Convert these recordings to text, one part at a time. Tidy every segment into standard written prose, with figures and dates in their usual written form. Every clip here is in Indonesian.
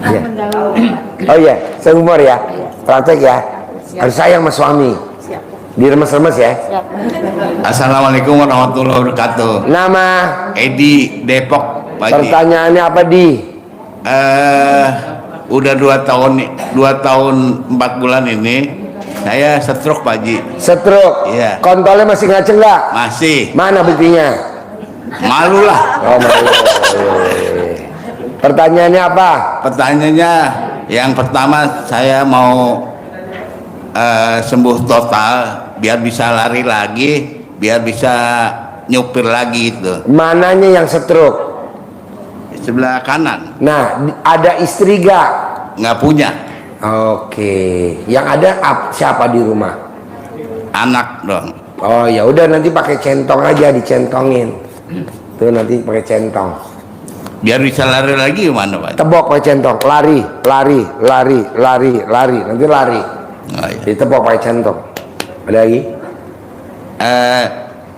Ya. Oh iya, seumur ya. Praktek ya. Harus sayang sama suami. Diremes-remes ya. Assalamualaikum warahmatullahi wabarakatuh. Nama, Edi, Depok, Pak Haji. pertanyaannya apa di? Udah 2 tahun 4 bulan ini saya stroke, Pak Haji. Stroke. Iya. Kontolnya masih ngaceng nggak? Masih. Mana buktinya? Malu lah. Oh, malu. Pertanyaannya apa? Pertanyaannya yang pertama, saya mau sembuh total biar bisa lari lagi, biar bisa nyupir lagi itu. Mananya yang stroke? Sebelah kanan. Nah, ada istri gak? Nggak punya. Oke. Yang ada siapa di rumah? Anak dong. Oh ya udah, nanti pakai centong aja, dicentongin. Tuh nanti pakai centong. Biar bisa lari lagi gimana, Pak? Tebok pakai centong, lari, nanti lari. Oh, iya. Ditebok pakai centong. Ada lagi?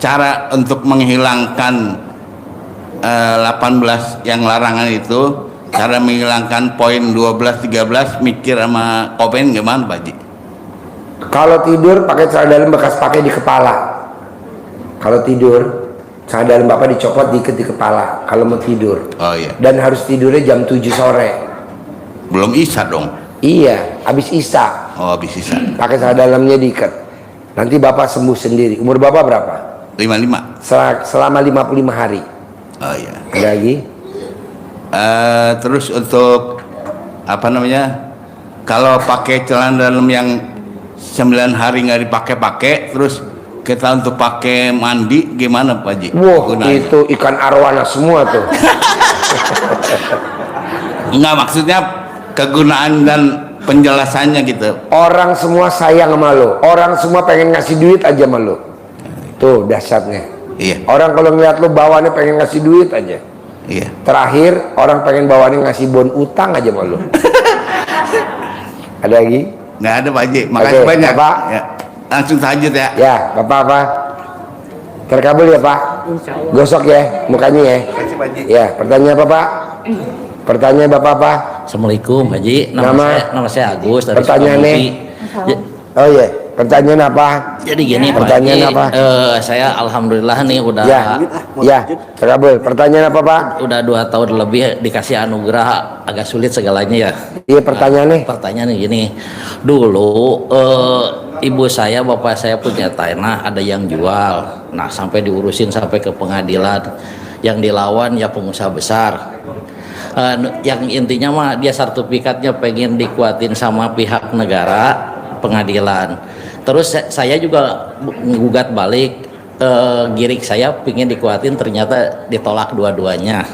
Cara untuk menghilangkan 18 yang larangan itu, cara menghilangkan poin 12, 13, mikir sama komen gimana, Pak Haji? Kalau tidur pakai celana dalam bekas pakai di kepala. Kalau tidur celana dalam bapak dicopot diikat di kepala kalau mau tidur. Oh iya. Dan harus tidurnya jam 7 sore. Belum isya dong. Iya, habis isya. Oh, habis isya. Pakai celana dalamnya diikat. Nanti bapak sembuh sendiri. Umur bapak berapa? 55. Selama 55 hari. Oh iya. Ada lagi? Terus untuk apa namanya? Kalau pakai celana dalam yang 9 hari nggak dipakai-pakai, terus kita untuk pakai mandi gimana, Pak Haji? Wah, Gunanya? itu ikan arwana semua tuh. Enggak, maksudnya kegunaan dan penjelasannya gitu. Orang semua sayang sama lo. Orang semua pengen ngasih duit aja sama lo. Tuh dahsyatnya. Iya. Orang kalau ngeliat lo bawaannya pengen ngasih duit aja. Iya. Terakhir orang pengen bawaannya ngasih bon utang aja sama lo. Ada lagi? Nggak ada, Pak Haji. Makasih Oke, banyak. Bapak. Ya. Langsung lanjut ya. Ya, bapak apa? Terkabul ya pak? Gosok ya mukanya ya. Makasih, Pak Haji. Ya, pertanyaan apa pak? Pertanyaan bapak apa? Assalamualaikum Haji, nama saya Agus dari Pertanyaannya? Sukabumi. Oh iya, pertanyaan apa? Jadi gini Pak Pertanyaan Haji, apa? saya alhamdulillah nih Ya, terkabul. Pertanyaan apa pak? udah 2 tahun lebih dikasih anugerah, agak sulit segalanya ya. Iya, pertanyaannya. Pertanyaannya gini, dulu ibu saya, bapak saya punya tanah, ada yang jual. Nah sampai diurusin sampai ke pengadilan, yang dilawan ya pengusaha besar. Yang intinya mah dia sertifikatnya pengen dikuatin sama pihak negara, pengadilan. Terus saya juga gugat balik, girik saya pengen dikuatin, ternyata ditolak dua-duanya.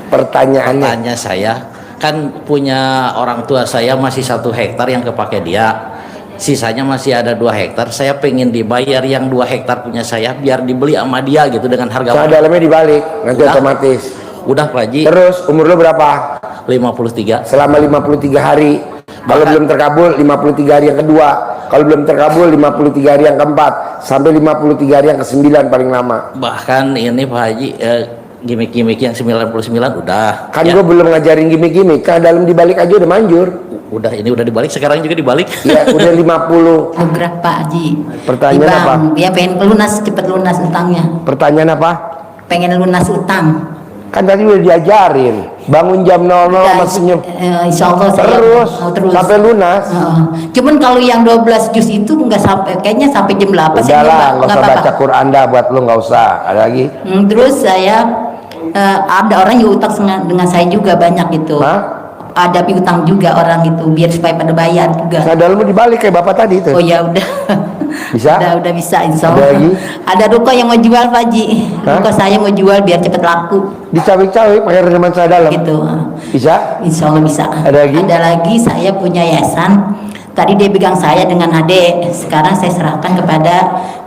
Pertanyaannya. Tanya saya, kan punya orang tua saya masih 1 hektar yang kepake dia, sisanya masih ada 2 hektar. Saya pengen dibayar yang 2 hektar punya saya biar dibeli sama dia gitu dengan harga. Celana dalamnya dibalik, nanti Udah. otomatis. Udah Pak Haji. Terus umur lo berapa? 53. Selama 53 hari. Kalau belum terkabul 53 hari yang kedua. Kalau belum terkabul 53 hari yang keempat. Sampai 53 hari yang ke-9 paling lama. Bahkan ini Pak Haji, gimmick-gimmick yang 99 udah. Kan Ya, gue belum ngajarin gimmick-gimmick. Celana dalam dibalik aja udah manjur. ini udah dibalik, sekarang juga dibalik. Ya udah 50. Nugrah Pak Haji. Pertanyaan Di bank. apa? Ya pengen lunas, cepet lunas utangnya. Pertanyaan apa? Pengen lunas utang. Kan tadi udah diajarin. Bangun jam 00 sama senyum. Insya Allah saya Terus, terus sampai lunas. Cuman kalau yang 12 juz itu nggak sampai, kayaknya sampai jam 8 Udah lah, nggak usah apa-apa. baca Quran dah buat lu, nggak usah. Ada lagi? Terus saya ada orang yang utang dengan saya juga banyak gitu. Hah? Ada piutang juga orang itu biar supaya pada bayar juga. Nah, dalamnya dibalik kayak bapak tadi itu. Oh ya udah. Bisa? Udah bisa insya Ada Allah. lagi? Ada ruko yang mau jual Pak Haji. Hah? Ruko saya mau jual biar cepet laku Dicawik-cawik pakai reneman celana dalam. gitu. Bisa? Insya Allah bisa. Ada lagi? Ada lagi, saya punya yayasan. Tadi dia pegang saya dengan adik. Sekarang saya serahkan kepada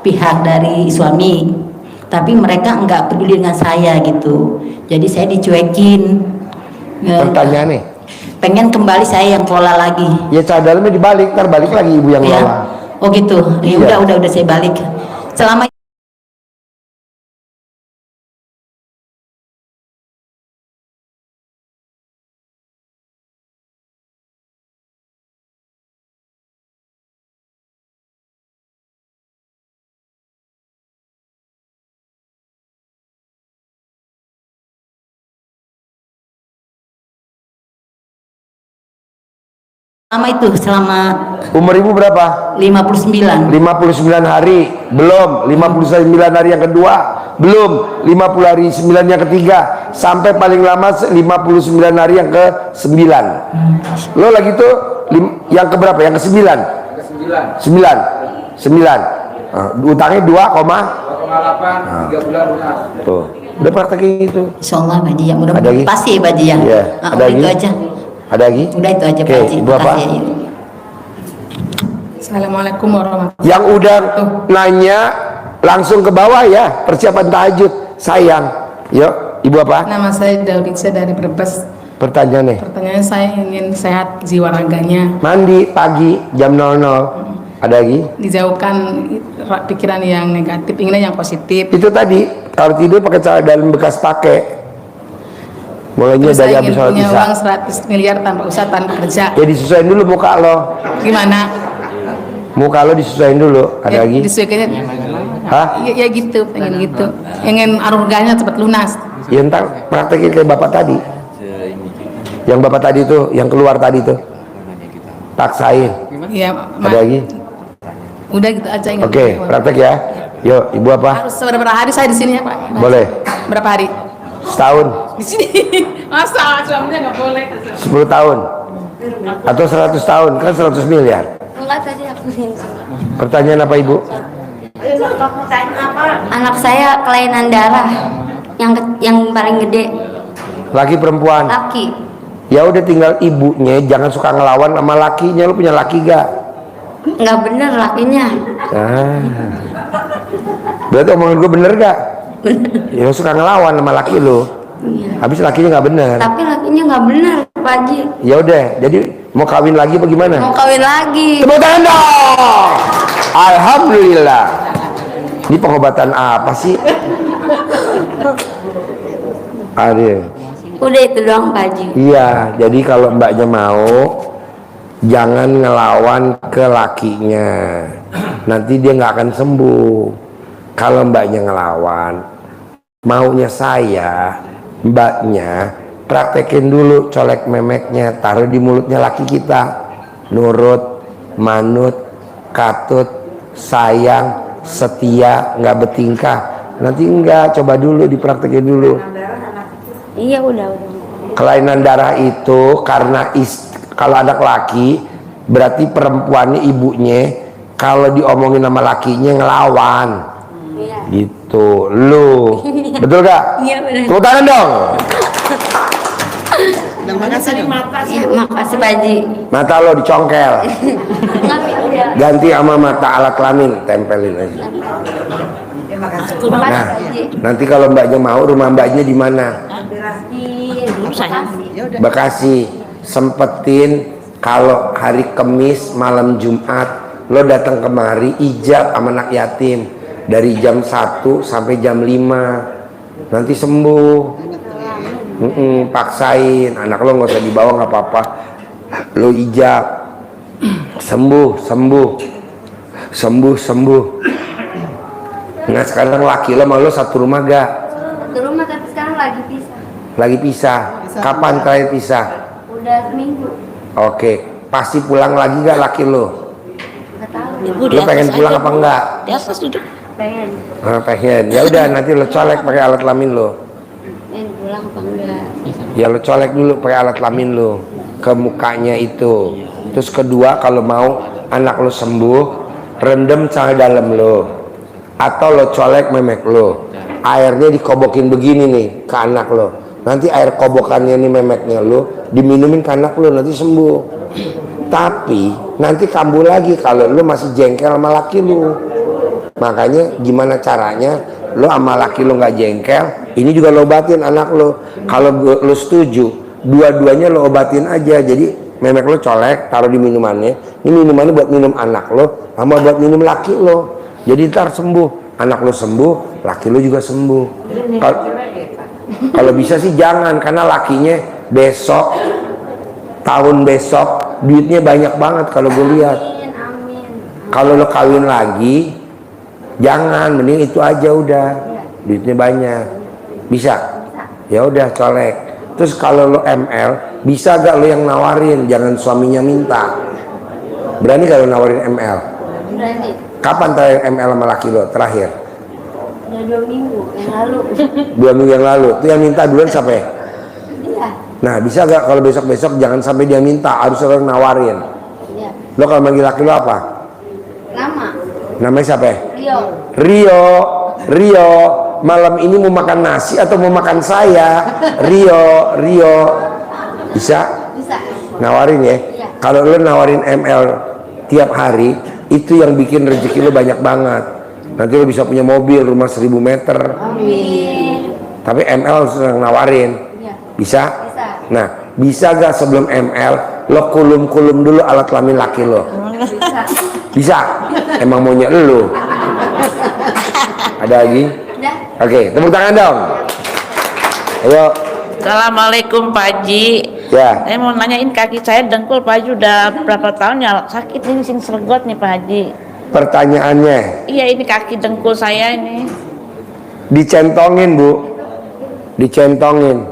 pihak dari suami. Tapi mereka nggak peduli dengan saya gitu. Jadi saya dicuekin. Pertanyaannya? Pengen kembali saya yang kelola lagi. Ya celana dalamnya dibalik, ntar balik lagi ibu yang Ya. ngelola. Oh gitu. Ya Iya. udah saya balik. Selama Selama itu, selama Umur ibu berapa? 59. 59 hari belum, 59 hari yang kedua belum, 50 hari 9 yang ketiga, sampai paling lama 59 hari yang ke 9. Lo lagi tuh yang ke berapa? Yang ke 9? 9. Utangnya 2,8 3 bulan lunas. Tuh, udah praktekin itu. Insyaallah Pak Haji, ya Ada lagi? mudah-mudahan pasti ya Pak Haji ya. Iya. Ada Udah lagi? itu aja. Ada lagi? Udah itu aja Oke, Pak Haji. Ibu apa? Makasih ya. Assalamualaikum warahmatullahi Yang udah nanya langsung ke bawah ya, persiapan tahajud. Sayang. Yuk, Ibu apa? Nama saya Dauditsa dari Brebes. Pertanyaannya. Pertanyaannya, saya ingin sehat jiwa raganya, Mandi pagi jam 00. Ada lagi? dijauhkan pikiran yang negatif, inginnya yang positif. Itu tadi, kalau tidur pakai celana dalam bekas pakai. Mulainya Terus dari saya habis ingin sholat punya isya. uang 100 miliar tanpa usaha, tanpa kerja. Ya disesuaikan dulu muka lo. Gimana? Muka lo disesuaikan dulu. Ada lagi? Disuaikannya, Hah? ya gitu, pengen gitu. Ingin aruganya cepat lunas. Ya ntar praktekin kayak bapak tadi. Yang bapak tadi tuh, yang keluar tadi tuh. Paksain. Ya, Ada lagi? udah gitu aja. ingin Oke, praktek ya. Yuk, Ibu apa? Harus berapa hari saya di sini ya Pak? Boleh. Berapa hari? Setahun, Di sini. Masa suaminya nggak boleh? 10 tahun. Atau 100 tahun, kan 100 miliar. Enggak, tadi aku sini. Pertanyaan apa Ibu? Anak saya kelainan darah yang paling gede, Laki perempuan? laki. Ya udah tinggal ibunya, jangan suka ngelawan sama lakinya. Lu punya laki gak? Nggak bener lakinya. Ah. Berarti omongan gue bener gak? Ya lu suka ngelawan sama laki lu. Habis lakinya nggak bener. Tapi lakinya nggak bener, Pak Haji. Ya udah, jadi mau kawin lagi apa gimana? Mau kawin lagi. Tepuk tangan dong. Alhamdulillah. Ini pengobatan apa sih? Ada. Udah itu doang, Pak Haji. Iya, jadi kalau mbaknya mau, jangan ngelawan ke lakinya. Nanti dia nggak akan sembuh. Kalau mbaknya ngelawan, maunya saya, mbaknya praktekin dulu colek memeknya, taruh di mulutnya laki kita. Nurut, manut, katut, sayang, setia, nggak bertingkah. Nanti enggak, coba dulu dipraktekin dulu. Iya, udah. Kelainan darah itu karena kalau anak laki berarti perempuannya ibunya, kalau diomongin sama lakinya ngelawan. Iya. Gitu. Lu. Betul gak? Iya, benar. Tepuk tangan dong. Ya, makasih, Pak Haji. Mata lo dicongkel. Udah. Ganti sama mata alat kelamin, tempelin aja. Makasih, Nah, Pak Haji. nanti kalau mbaknya mau, rumah mbaknya di mana? Di Bekasi. Sempetin kalau hari Kamis malam Jumat lo datang kemari ijab sama anak yatim dari jam 1 sampai jam 5. Nanti sembuh. Paksain anak lo nggak usah dibawa, nggak apa-apa, lo ijab, sembuh. Nah sekarang laki lo sama lo satu rumah gak? Satu rumah, tapi sekarang lagi pisah. Lagi pisah. Kapan terakhir pisah? Udah seminggu. Oke, pasti pulang lagi gak laki lo? Nggak tahu. Lo pengen pulang apa enggak? Di atas duduk. Pengen. Pengen. Ya udah nanti lo colek pakai alat kelamin lo. Pengen pulang apa enggak? Ya lo colek dulu pakai alat kelamin lo ke mukanya itu. Terus kedua, kalau mau anak lo sembuh, rendam celana dalam lo, atau lo colek memek lo, airnya dikobokin begini nih ke anak lo. Nanti air kobokannya nih memeknya lo diminumin ke anak lo, nanti sembuh. Tapi nanti kambuh lagi kalau lo masih jengkel sama laki lo. Makanya gimana caranya lo sama laki lo nggak jengkel, ini juga lo obatin anak lo. Kalau lo setuju, dua-duanya lo obatin aja. Jadi memek lo colek, taruh di minumannya. Ini minumannya buat minum anak lo, sama buat minum laki lo. Jadi ntar sembuh, anak lo sembuh, laki lo juga sembuh. Kalau bisa sih jangan, karena lakinya besok, tahun besok duitnya banyak banget kalau gue lihat. Kalau lo kawin lagi, jangan, mending itu aja udah, duitnya banyak. Bisa? Ya udah colek. Terus kalau lo ML, Bisa gak lo yang nawarin, jangan suaminya minta. Berani gak lo nawarin ML? Berani. Kapan terakhir ML sama laki lo terakhir? Udah 2 minggu yang lalu. 2 minggu yang lalu. Itu yang minta duluan siapa ya? Iya. Nah bisa gak kalau besok-besok jangan sampai dia minta, harus orang nawarin. Iya. Lo kalau manggil laki lo apa? Nama. Namanya siapa ya? Rio. Rio. Rio, malam ini mau makan nasi atau mau makan saya? Rio. Bisa? Bisa. Nawarin ya. Iya. Kalau lo nawarin ML tiap hari, itu yang bikin rezeki lo banyak banget. Nanti lo bisa punya mobil, rumah 1000 meter. Amin. Tapi ML harus nawarin. Iya. Bisa? Bisa. Nah, bisa gak sebelum ML lo kulum-kulum dulu alat kelamin laki lo? Bisa. Bisa? Emang maunya lo? Ada lagi? Udah. Oke, tepuk tangan dong. Ayo. Assalamualaikum Pak Haji. Ya. Saya mau nanyain kaki saya dengkul Pak Haji udah berapa tahun ya sakit ini sing sergot nih Pak Haji. Pertanyaannya, Iya ini kaki dengkul saya ini. dicentongin Bu, dicentongin,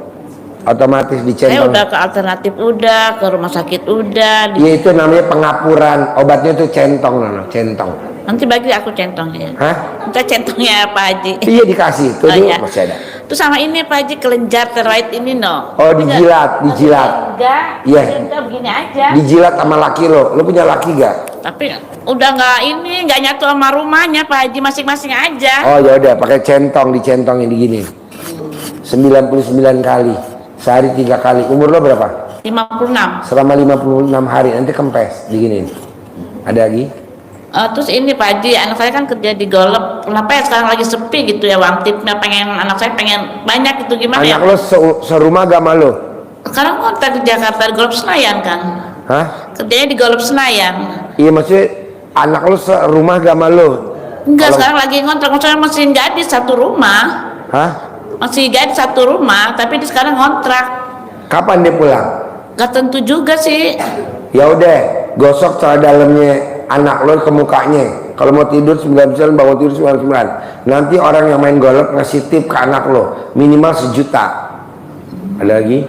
otomatis Saya dicentongin. udah ke alternatif udah, ke rumah sakit udah. Ya itu namanya pengapuran, obatnya itu centong, centong. Nanti bagi aku centongnya. Hah? Minta centongnya Pak Haji. Iya dikasih, tuh Oh, dulu iya. masih ada. Terus sama ini Pak Haji kelenjar terkait ini no. Oh dijilat, dijilat. Enggak. Iya. Enggak begini aja. Dijilat sama laki lo punya laki gak? Tapi udah nggak ini nggak nyatu sama rumahnya Pak Haji masing-masing aja. Oh ya udah, pakai centong, dicentongin digini. 99 kali, sehari 3 kali. Umur lo berapa? 56. Selama 56 hari, nanti kempes, diginiin. Ada lagi? Terus ini Pak Haji, anak saya kan kerja di Golep. Kenapa ya sekarang lagi sepi gitu ya uang tipnya? Pengen anak saya pengen banyak gitu gimana Anak ya? lo serumah gak sama lo? Sekarang kontrak di Jakarta di Golep Senayan kan? Hah? Kerjanya di Golep Senayan. Iya maksudnya anak lo serumah gak sama lo? Enggak, Kalau- sekarang lagi kontrak. Maksudnya masih jadi satu rumah. Hah? Masih jadi satu rumah, tapi di sekarang kontrak. Kapan dia pulang? Gak tentu juga sih. Ya udah, gosok celana dalamnya anak lo ke mukanya. Kalau mau tidur 9 bangun tidur 99. Nanti orang yang main golf ngasih tip ke anak lo minimal 1 juta. Ada lagi?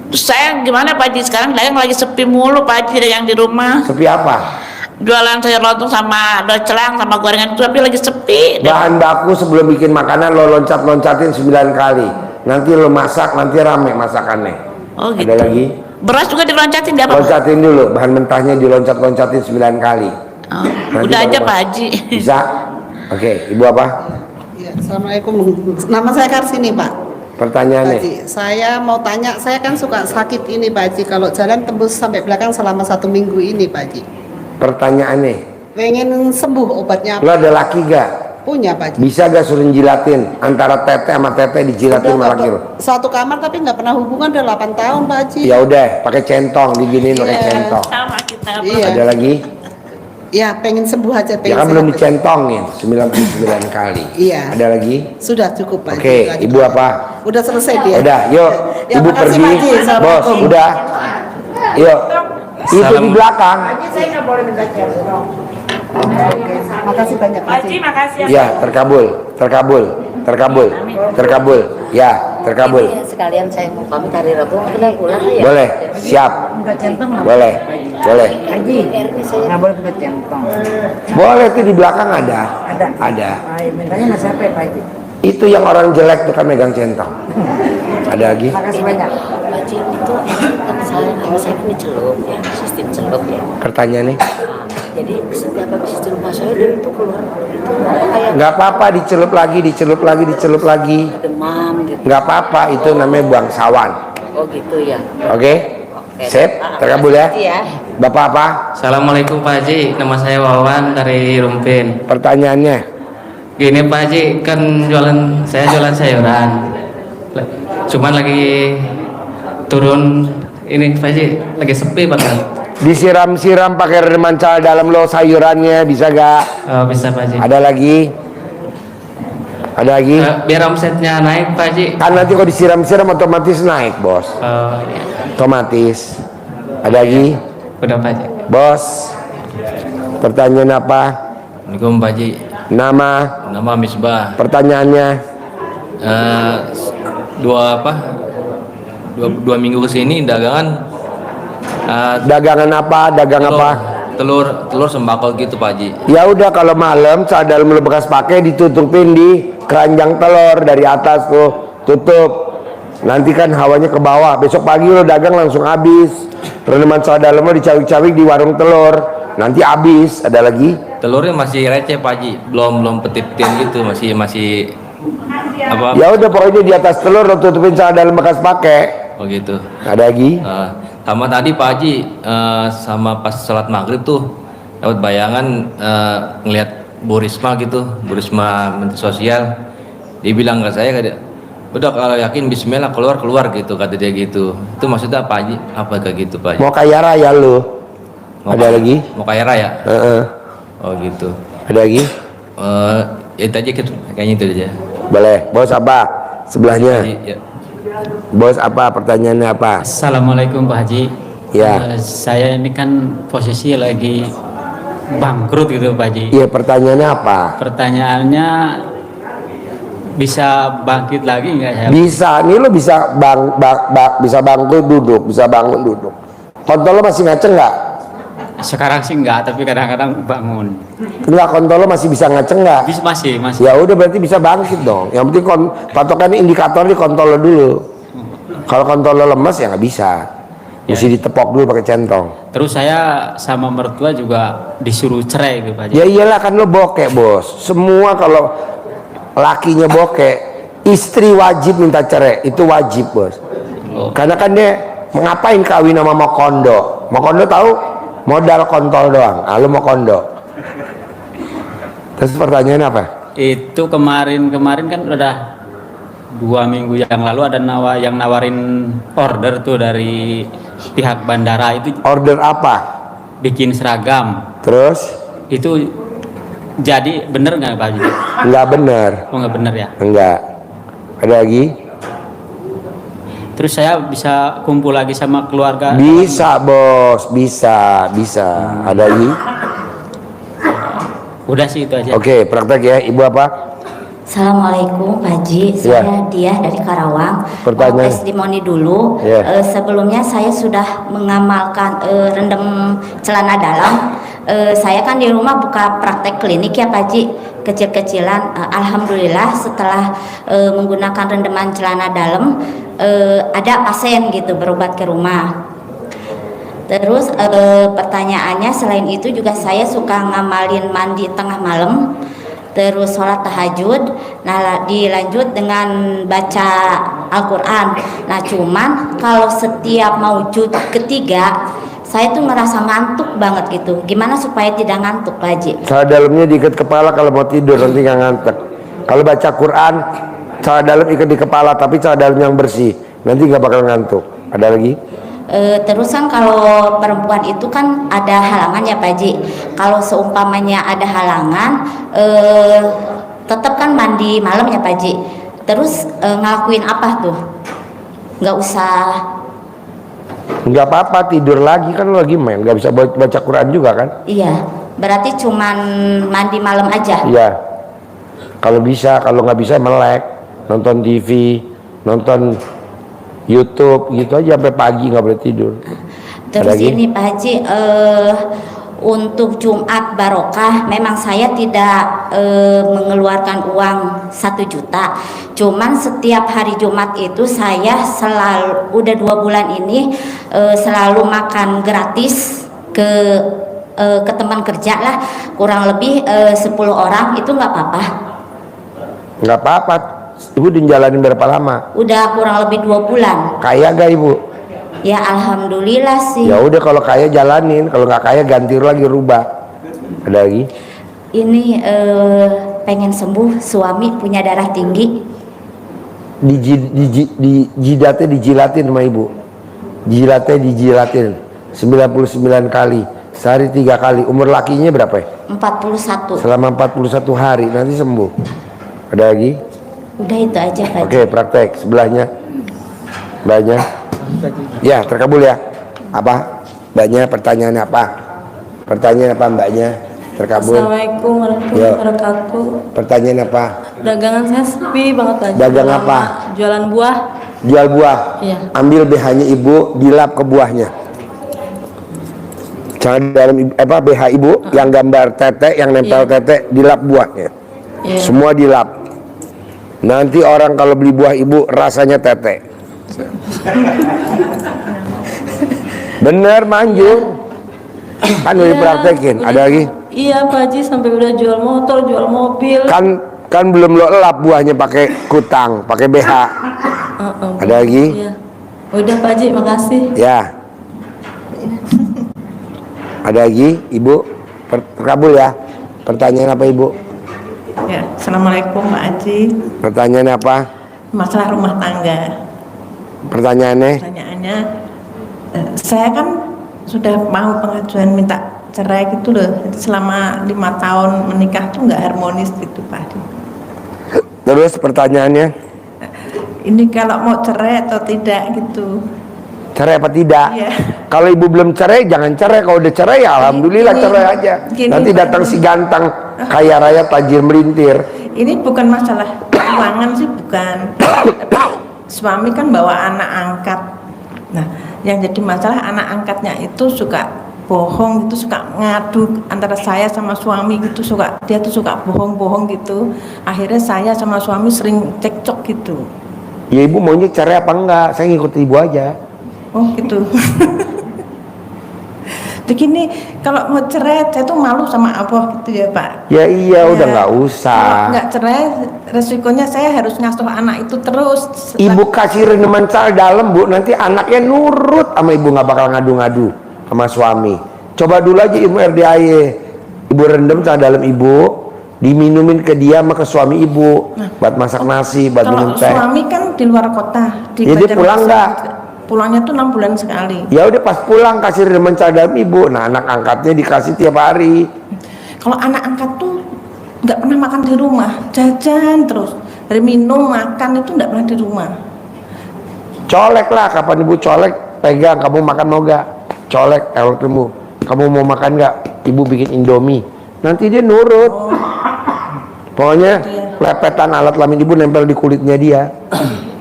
Terus saya gimana Pak Haji? Sekarang dagang lagi sepi mulu Pak Haji yang di rumah. Sepi apa? Jualan sayur lontong sama docelang sama gorengan itu tapi lagi sepi. Bahan baku sebelum bikin makanan lo loncat-loncatin 9 kali. Nanti lo masak, nanti rame masakannya. Oh gitu. Ada lagi? Beras juga diloncatin dia Pak? Loncatin dulu, bahan mentahnya diloncat-loncatin 9 kali. Oh, Nanti udah baru aja masak. Pak Haji. Bisa? Oke, Ibu apa? Ya, Assalamualaikum. Nama saya Karsini Pak. Pertanyaannya? Pak Haji, saya mau tanya, saya kan suka sakit ini Pak Haji. Kalau jalan tembus sampai belakang selama 1 minggu ini Pak Haji. Pertanyaannya, Pengen sembuh obatnya lo ada laki gak? punya Pak Haji. Bisa gak suruh jilatin antara tete sama tete dijilatin sama laki lo? Satu kamar tapi nggak pernah hubungan udah 8 tahun Pak Haji. Ya udah, pakai centong, diginiin pakai Iya. centong. Sama kita. Iya. Ada lagi? Ya pengen sembuh aja. Ya Pengen kan belum sehat. dicentongin 99 kali. Iya. Ada lagi? Sudah cukup Pak Haji. Oke, Itu aja, Ibu Pak. apa? Udah selesai dia. Udah, yuk. Ya, Ibu makasih, pergi. Pak Haji. Bos, Assalamualaikum. udah. Yuk. Itu di belakang. Makasih banyak Pak Haji. makasih Ya, terkabul, terkabul, terkabul, terkabul. Ya, terkabul. Sekalian saya mau pamit hari Rabu, kita pulang ya. Boleh, siap. Boleh, boleh. Nggak boleh pakai centong. Boleh tuh di belakang ada. Ada. Mintanya nggak sampai Pak Haji. Itu yang orang jelek tuh kan megang centong. Ada lagi? Makasih banyak. Pak Haji itu kan saya punya celup ya, sistem celup ya. Pertanyaannya? Jadi setiap habis itu rumah saya dia itu keluar itu kayak Nggak apa-apa, dicelup lagi, dicelup lagi, dicelup lagi. demam gitu. Nggak apa-apa, itu namanya buang sawan. Oh gitu ya. Oke? Sip, terkabul ya. Iya. Bapak apa? Assalamualaikum Pak Haji, nama saya Wawan dari Rumpin. Pertanyaannya? Gini Pak Haji, kan saya jualan sayuran. Cuman lagi turun ini Pak Haji, lagi sepi Pak. Disiram-siram pakai redeman cal dalam lo sayurannya, bisa gak? Oh, bisa Pak Haji. Ada lagi? Ada lagi? Biar omsetnya naik Pak Haji. Kan nanti kalau disiram-siram otomatis naik, bos. Oh, iya. Otomatis. Ada lagi? Udah Pak Haji. Bos. Pertanyaan apa? Assalamualaikum Pak Haji, Nama? nama Misbah. Pertanyaannya? dua minggu kesini dagangan Dagangan apa? Dagang apa? telur sembako gitu Pak Haji. Ya udah, kalau malam celana dalam lu bekas pakai ditutupin di keranjang telur dari atas tuh, tutup. Nanti kan hawanya ke bawah. Besok pagi lo dagang langsung habis. Rendaman celana dalam lo dicawik-cawik di warung telur. Nanti habis. Ada lagi? Telurnya masih receh Pak Haji, belum petitin gitu, masih apa? Ya udah, pokoknya di atas telur lo tutupin celana dalam bekas pakai. Oh gitu. Ada lagi? Sama tadi Pak Haji, sama pas sholat maghrib tuh dapat bayangan ngelihat Bu Risma gitu, Bu Risma Menteri Sosial. Dia bilang ke saya, udah kalau yakin Bismillah keluar gitu, kata dia gitu. Itu maksudnya Pak Haji apa kayak gitu Pak Haji? Mau kaya raya lo? Ada lagi? Mau kaya raya? Oh gitu. Ada lagi? Itu aja gitu, kayaknya itu aja. Boleh. Bos apa? Sebelahnya. Ya. Bos apa? Pertanyaannya apa? Assalamualaikum Pak Haji. Ya. Saya ini kan posisi lagi bangkrut gitu Pak Haji. Iya, pertanyaannya apa? Pertanyaannya bisa bangkit lagi nggak ya? Bisa. Nih lo bisa bisa bangkrut duduk, bisa bangun duduk. Kontol lo masih ngaceng nggak? Sekarang sih nggak, tapi kadang-kadang bangun. Enggak, kontol lo masih bisa ngaceng nggak? Masih. Ya udah, berarti bisa bangkit dong. Yang penting patokannya indikator di kontol lo dulu. Kalau kontol lo lemes ya nggak bisa. Mesti ditepok dulu pakai centong. Terus saya sama mertua juga disuruh cerai gitu Pak Haji. Ya iyalah, kan lo bokek bos. Semua kalau lakinya bokek, istri wajib minta cerai. Itu wajib bos. Karena kan dia ngapain kawin sama Mokondo? Mokondo tahu? Modal kontol doang. Lu mau kondo. Terus pertanyaannya apa? Itu kemarin kan udah 2 minggu yang lalu ada yang nawarin order tuh dari pihak bandara itu. Order apa? Bikin seragam. Terus? Itu jadi bener nggak Pak Haji? Nggak bener. Oh nggak bener ya? Enggak. Ada lagi? Terus saya bisa kumpul lagi sama keluarga? Bisa bos, bisa. Ada lagi? Udah sih itu aja. Oke, praktek ya. Ibu apa? Assalamualaikum Pak Haji, saya Diah dari Karawang. Pertanyaan. Mau testimoni dulu. Sebelumnya saya sudah mengamalkan rendam celana dalam. Saya kan di rumah buka praktek klinik ya Pak Haji, kecil-kecilan. Alhamdulillah setelah menggunakan rendaman celana dalam, ada pasien gitu berobat ke rumah. Terus pertanyaannya, selain itu juga saya suka ngamalin mandi tengah malam, terus sholat tahajud, nah dilanjut dengan baca Al-Quran. Nah cuman kalau setiap mau juz ketiga, saya tuh ngerasa ngantuk banget gitu. Gimana supaya tidak ngantuk Pak Haji? Celana dalamnya diikat kepala kalau mau tidur, nanti nggak ngantuk. Kalau baca Quran, celana dalam ikat di kepala, tapi celana dalam yang bersih, nanti nggak bakal ngantuk. Ada lagi? Terus kan kalau perempuan itu kan ada halangan ya Pak Haji. Kalau seumpamanya ada halangan, tetap kan mandi malam ya Pak Haji. Terus ngelakuin apa tuh? Nggak usah. Nggak apa-apa, tidur lagi kan lo lagi main, nggak bisa baca Quran juga kan? Iya, berarti cuman mandi malam aja. Iya. Kalau bisa, kalau nggak bisa melek, nonton TV, nonton YouTube gitu aja sampai pagi, nggak boleh tidur. Terus ini Pak Haji, untuk Jumat Barokah memang saya tidak mengeluarkan uang 1 juta. Cuman setiap hari Jumat itu saya selalu, udah 2 bulan ini selalu makan gratis ke teman kerja lah, kurang lebih 10 orang. Itu nggak apa-apa? Nggak apa-apa. Ibu udah jalanin berapa lama? Udah kurang lebih 2 bulan. Kaya gak Ibu? Ya alhamdulillah sih. Ya udah, kalau kaya jalanin, kalau nggak kaya ganti lagi, rubah. Ada lagi? Ini pengen sembuh, suami punya darah tinggi. Di jidatnya dijilatin sama Ibu. Jidatnya dijilatin 99 kali, sehari 3 kali. Umur lakinya berapa ya? 41. Selama 41 hari nanti sembuh. Ada lagi? Udah itu aja Pak. Oke, praktek sebelahnya. Mbaknya. Ya, terkabul ya. Apa? Mbaknya pertanyaannya apa? Pertanyaan apa Mbaknya? Terkabul. Assalamualaikum warahmatullahi wabarakatuh. Pertanyaan apa? Dagangan saya sepi banget aja. Dagang apa? Jualan buah. jual buah. Iya. Ambil BH-nya ibu, dilap ke buahnya. Jangan dalam BH ibu yang gambar tete, yang nempel tete, dilap buahnya. Iya. Semua dilap. Nanti orang kalau beli buah ibu rasanya tete. Bener, Manjur. Kan udah dipraktekin. Ada lagi? Iya Pak Haji, sampai udah jual motor, jual mobil. Kan belum lo elap buahnya pakai kutang, pakai BH. Ada lagi? Iya. Udah Pak Haji, makasih. Ya. Ada lagi, Ibu? Terkabul ya. Pertanyaan apa, Ibu? Ya, Assalamualaikum Pak Haji. Pertanyaan apa? Masalah rumah tangga. Pertanyaannya? Pertanyaannya, saya kan sudah mau pengajuan minta cerai gitu loh. Jadi selama 5 tahun menikah tuh nggak harmonis gitu Pak Haji. Terus pertanyaannya? Ini kalau mau cerai atau tidak gitu. Cerai apa tidak? Iya. Kalau ibu belum cerai, jangan cerai. Kalau udah cerai, ya alhamdulillah cerai aja. Nanti datang si ganteng, kaya raya, tajir melintir. Ini bukan masalah keuangan sih, bukan. Suami kan bawa anak angkat. Nah, yang jadi masalah anak angkatnya itu suka bohong gitu, suka ngadu antara saya sama suami gitu, dia tuh suka bohong-bohong gitu. Akhirnya saya sama suami sering cekcok gitu. Ya ibu maunya cerai apa enggak? Saya ngikut ibu aja. Oh gitu. Begini, kalau mau cerai saya tuh malu sama Allah gitu ya Pak. Ya iya, Ya, udah nggak usah. Kalau nggak cerai, resikonya saya harus ngasuh anak itu terus. Ibu kasih rendeman cal dalam bu, nanti anaknya nurut sama ibu, nggak bakal ngadu-ngadu sama suami. Coba dulu aja ibu RDAY, ibu rendam cal dalam ibu, diminumin ke dia sama ke suami ibu, buat masak nasi, buat minum teh. Kalau suami kan di luar kota, di Ya, dia pulang nggak? Pulangnya tuh 6 bulan sekali. Ya udah pas pulang kasih rendeman cal dalam ibu, nah anak angkatnya dikasih tiap hari. Kalau anak angkat tuh nggak pernah makan di rumah, jajan terus, dari minum makan itu nggak pernah di rumah. Colek lah, kapan ibu colek, pegang, kamu makan mau gak? Colek, ketemu, kamu mau makan gak? Ibu bikin indomie, nanti dia nurut. Pokoknya lepetan alat kelamin ibu nempel di kulitnya dia.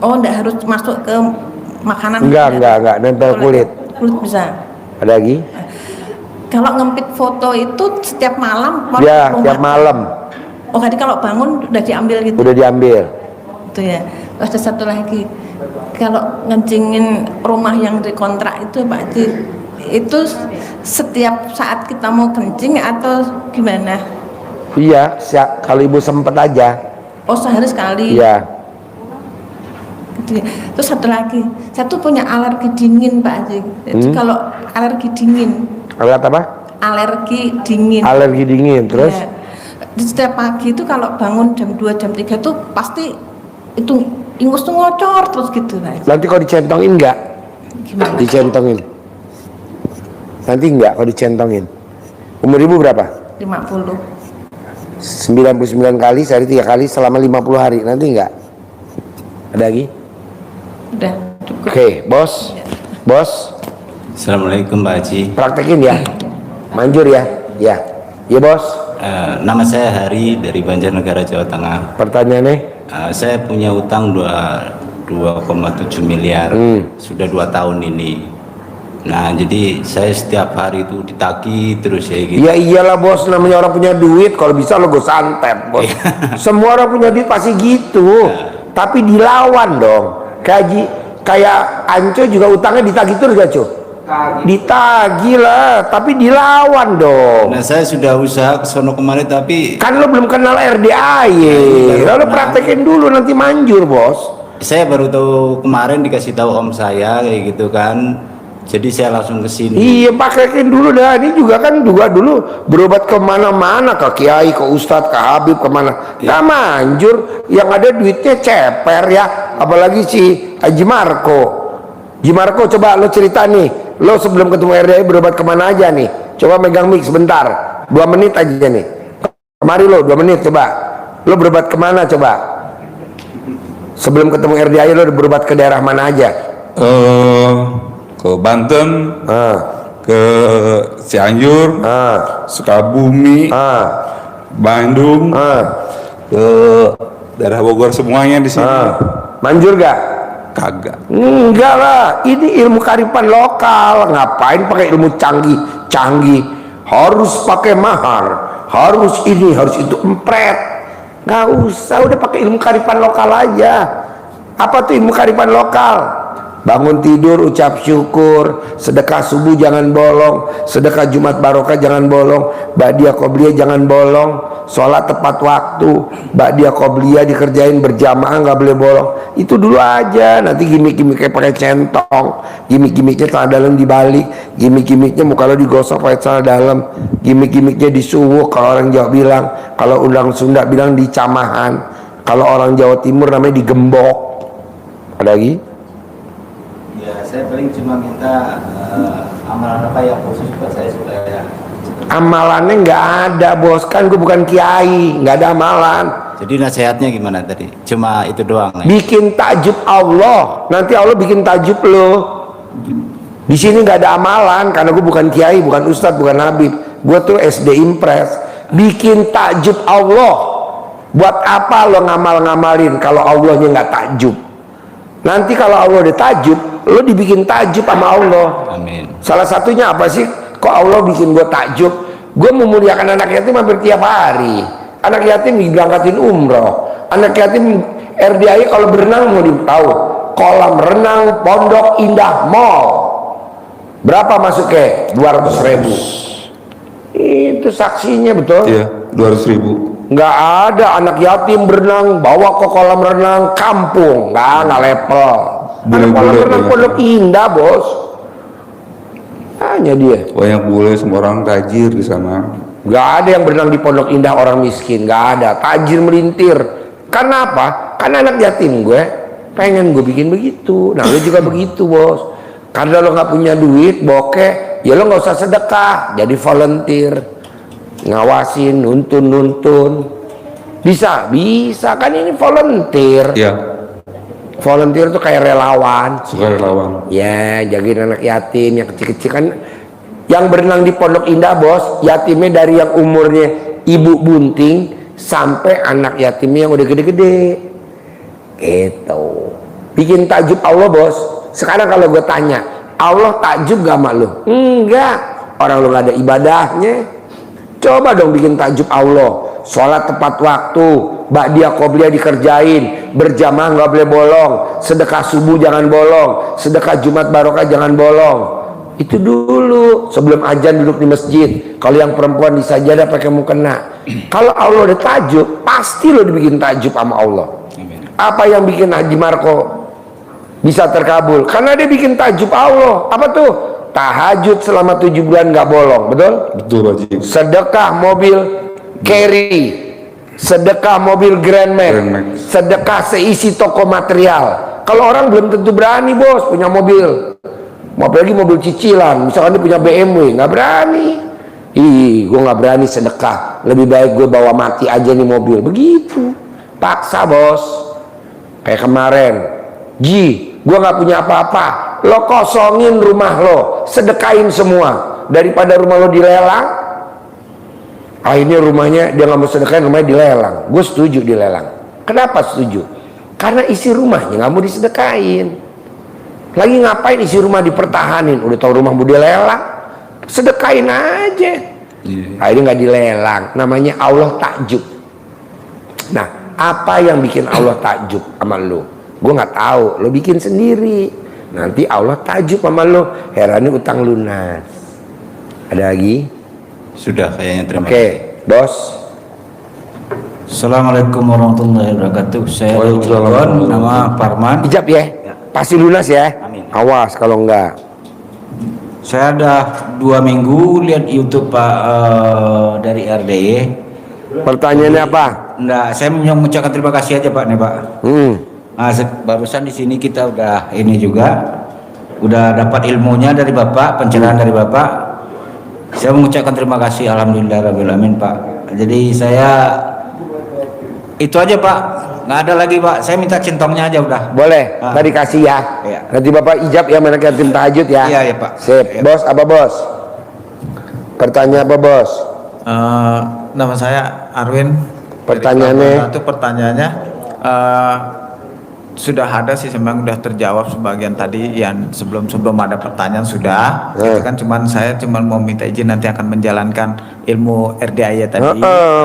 Oh, nggak harus masuk ke makanan. Enggak, nempel kulit. Kulit bisa. Ada lagi? Kalau ngempit foto itu setiap malam. Ya, tiap malam. Oh, jadi kalau bangun udah diambil gitu. Udah diambil. Itu ya. Ada satu lagi. Kalau ngencingin rumah yang dikontrak itu Pak Haji, itu setiap saat kita mau kencing atau gimana? Iya, kalau ibu sempet aja. Oh, sehari sekali. Iya. Terus satu lagi, saya tuh punya alergi dingin Pak Haji. Jadi kalau alergi dingin. Alat apa? Alergi dingin. Alergi dingin, terus? Ya. Setiap pagi itu kalau bangun jam 2, jam 3 tuh pasti itu ingus tuh ngocor terus gitu Pak Haji. Nanti kalau dicentongin enggak? Gimana? Dicentongin. Nanti enggak kalau dicentongin. Umur ibu berapa? 50. 99 kali sehari 3 kali selama 50 hari. Nanti enggak? Ada lagi? Udah cukup. Oke, bos. Bos, Assalamualaikum Pak Haji. praktekin ya. Manjur ya. Ya. Ya, bos. Nama saya Hari dari Banjarnegara, Jawa Tengah. Pertanyaannya? Saya punya utang 2,7 miliar. Sudah 2 tahun ini. Nah, jadi saya setiap hari itu ditagih terus ya gitu. Ya iyalah bos, namanya orang punya duit, kalau bisa lo gue santet bos. Semua orang punya duit pasti gitu. Tapi dilawan dong. Kayak Anco juga utangnya ditagih terus gak, Cu? Ditagih lah, tapi dilawan dong. Nah, saya sudah usaha ke sono kemarin tapi kan lo belum kenal RDAY. Lalu praktekin dulu nanti manjur, bos. Saya baru tahu kemarin, dikasih tahu om saya kayak gitu kan. Jadi saya langsung ke sini. Iya, praktekin dulu dah. Ini juga kan dulu berobat kemana-mana, ke kiai, ke ustadz, ke habib, kemana. Nah manjur, yang ada duitnya ceper ya. Apalagi si Haji Marco. Haji Marco, coba lo cerita nih, lo sebelum ketemu RDAY berobat kemana aja nih? Coba megang mic sebentar, 2 menit aja nih. Kemari lo 2 menit coba. Lo berobat kemana coba? Sebelum ketemu RDAY lo berobat ke daerah mana aja? Ke Banten, ke Cianjur, Sukabumi, Bandung, ke daerah Bogor, semuanya di sini. Manjur gak? Kagak. Enggak lah, ini ilmu kearifan lokal. Ngapain pakai ilmu canggih? Harus pakai mahar, harus ini, harus itu, empret. Nggak usah, udah pakai ilmu kearifan lokal aja. Apa tuh ilmu kearifan lokal? Bangun tidur ucap syukur, sedekah subuh jangan bolong, sedekah Jumat barokah jangan bolong, ba'diyah qobliyah jangan bolong, sholat tepat waktu, ba'diyah qobliyah dikerjain berjamaah nggak boleh bolong. Itu dulu aja, nanti gimmick-gimmicknya pakai centong, gimmick-gimmicknya celana dalam dibalik, gimmick-gimmicknya muka lo digosok pakai celana dalam, gimmick-gimmicknya disuwuk kalau orang Jawa bilang, kalau undang Sunda bilang dicamahan, kalau orang Jawa Timur namanya digembok. Ada lagi? Ya, saya paling cuma minta amalan apa yang khusus buat saya supaya Amalannya nggak ada, bos, kan gue bukan kiai, nggak ada amalan. jadi nasihatnya gimana tadi? Cuma itu doang ya? Bikin takjub Allah, nanti Allah bikin takjub lo. Di sini nggak ada amalan karena gue bukan kiai, bukan ustadz, bukan habib. Gue tuh SD Impres. Bikin takjub Allah. Buat apa lo ngamal-ngamalin kalau Allahnya nggak takjub? Nanti kalau Allah udah takjub, lo dibikin takjub sama Allah. Amin. Salah satunya apa sih? Kok Allah bikin gue takjub? Gue memuliakan anak yatim hampir tiap hari. Anak yatim diberangkatin umroh. Anak yatim RDI kalau berenang mau tahu, kolam renang Pondok Indah Mall berapa masuknya? 200.000. Itu saksinya, betul? Iya, 200.000. Nggak ada anak yatim berenang bawa ke kolam renang kampung, nggak level. Ada kolam renang Pondok Indah, bos. Hanya dia. Banyak bule, semua orang tajir di sana. Nggak ada yang berenang di Pondok Indah orang miskin, nggak ada. Tajir melintir. Karena apa? Karena anak yatim gue pengen gue bikin begitu. Nah, lu juga begitu, bos. Karena lo nggak punya duit, bokeh, ya lo nggak usah sedekah, jadi volunteer. Ngawasin, nuntun. Bisa kan ini volunteer. Iya. Volunteer tuh kayak relawan. Sukarelawan. Ya, jagain anak yatim yang kecil-kecil kan. Yang berenang di Pondok Indah, bos, yatimnya dari yang umurnya ibu bunting sampai anak yatimnya yang udah gede-gede. Gitu. Bikin takjub Allah, bos. Sekarang kalau gue tanya, Allah takjub gak sama lu? Enggak. Orang lu gak ada ibadahnya. Coba dong bikin takjub Allah. Sholat tepat waktu, ba'diyah qobliyah dikerjain, berjamaah nggak boleh bolong, sedekah subuh jangan bolong, sedekah Jumat barokah jangan bolong. Itu dulu sebelum azan duduk di masjid. Kalau yang perempuan di sajadah pakai mukena. Kalau Allah udah takjub, pasti lo dibikin takjub sama Allah. Apa yang bikin Haji Marco bisa terkabul? Karena dia bikin takjub Allah. Apa tuh? Tahajud selama 7 bulan nggak bolong, betul? Betul, Pak Haji. Sedekah mobil carry, sedekah mobil Grand Max, sedekah seisi toko material. Kalau orang belum tentu berani, bos, punya mobil, apalagi mobil cicilan. Misalkan dia punya BMW, nggak berani. Gue nggak berani sedekah. Lebih baik gue bawa mati aja nih mobil. Begitu, paksa, bos. Kayak kemarin, gue nggak punya apa-apa. Lo kosongin rumah lo, sedekahin semua. Daripada rumah lo dilelang, akhirnya rumahnya dia nggak mau sedekahin, rumahnya dilelang. Gue setuju dilelang. Kenapa setuju? Karena isi rumahnya nggak mau disedekahin. Lagi ngapain isi rumah dipertahanin? Udah tahu rumah mau dilelang, sedekahin aja. Akhirnya nggak dilelang. Namanya Allah takjub. Nah, apa yang bikin Allah takjub sama lo? Gue nggak tahu. Lo bikin sendiri. Nanti Allah takjub sama lo. Herannya utang lunas. Ada lagi? Sudah kayaknya, terima kasih. Oke, bos. Assalamualaikum warahmatullahi wabarakatuh. Saya dari Cirebon, nama Parman. Ijab ya? Pasti lunas ya? Amin. Awas kalau enggak. Saya ada 2 minggu lihat YouTube Pak dari RDY. Pertanyaannya apa? Enggak, saya mau mengucapkan terima kasih aja Pak nih Pak. Nah, barusan di sini kita udah ini juga udah dapat ilmunya dari Bapak, pencerahan dari Bapak. Saya mengucapkan terima kasih, alhamdulillahirabbil alamin Pak. Jadi saya itu aja Pak, nggak ada lagi Pak. Saya minta centongnya aja udah. Boleh, tadi kasih ya. Iya. Nanti Bapak ijab ya mana tim tahajud ya. Iya ya Pak. Sip, bos apa bos? Pertanyaan apa bos? Nama saya Arwin. Pertanyaannya? Itu pertanyaannya, sudah ada sih, memang sudah terjawab sebagian tadi yang sebelum ada pertanyaan sudah. Itu kan saya cuman mau minta izin nanti akan menjalankan ilmu RDAY tadi.